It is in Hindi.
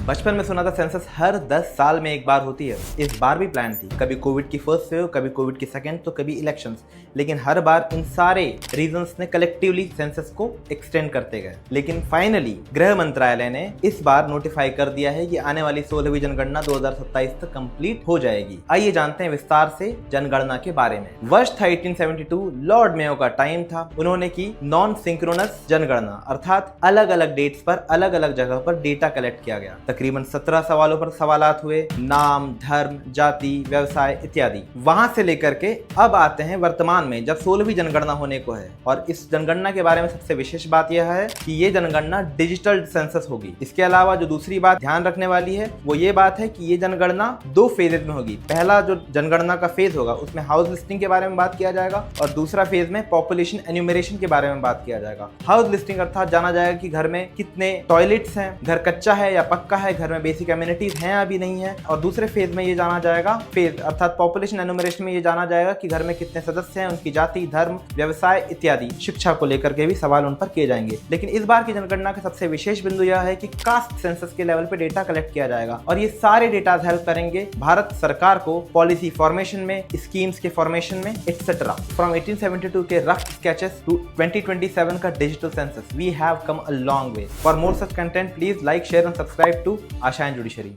बचपन में सुना था सेंसस हर 10 साल में एक बार होती है। इस बार भी प्लान थी, कभी कोविड की फर्स्ट वेव, कभी कोविड की सेकंड, तो कभी इलेक्शंस। लेकिन हर बार इन सारे रीजंस ने कलेक्टिवली सेंसस को एक्सटेंड करते गए। लेकिन फाइनली गृह मंत्रालय ने इस बार नोटिफाई कर दिया है कि आने वाली 16वीं जनगणना 2027 तक कंप्लीट हो जाएगी। आइए जानते हैं विस्तार से जनगणना के बारे में। वर्ष था 1872, लॉर्ड मेयो का टाइम था। उन्होंने की नॉन सिंक्रोनस जनगणना, अर्थात अलग अलग डेट्स पर अलग अलग जगह पर डेटा कलेक्ट किया गया। तकरीबन 17 सवालों पर सवालात हुए, नाम, धर्म, जाति, व्यवसाय इत्यादि। वहां से लेकर के अब आते हैं वर्तमान में, जब 16वीं जनगणना होने को है। और इस जनगणना के बारे में सबसे विशेष बात यह है कि ये जनगणना डिजिटल सेंसस होगी। इसके अलावा जो दूसरी बात ध्यान रखने वाली है वो ये बात है कि ये जनगणना 2 फेजेज में होगी। पहला जो जनगणना का फेज होगा उसमें हाउस लिस्टिंग के बारे में बात किया जाएगा और दूसरा फेज में पॉपुलेशन एन्यूमरेशन के बारे में बात किया जाएगा। हाउस लिस्टिंग अर्थात जाना जाएगा कि घर में कितने टॉयलेट्स हैं, घर कच्चा है या पक्का है, घर में बेसिक एमिनिटीज हैं अभी नहीं है। और दूसरे फेज में ये जाना जाएगा, फेज अर्थात पॉपुलेशन एन्यूमरेशन में ये जाना जाएगा कि घर में कितने सदस्य हैं, उनकी जाति, धर्म, व्यवसाय इत्यादि। शिक्षा को लेकर के भी सवाल उन पर किए जाएंगे। लेकिन इस बार की जनगणना का सबसे विशेष बिंदु यह है कि कास्ट सेंसस के लेवल पे डेटा कलेक्ट किया जाएगा और ये सारे डेटा हेल्प करेंगे भारत सरकार को पॉलिसी फॉर्मेशन में, स्कीम्स के फॉर्मेशन में एक्सेट्रा। फ्रॉम 1872 के रफ स्केचेस टू 2027 का digital census, we have come a long way. For more such content please like, share and subscribe to Ashayein judiciary.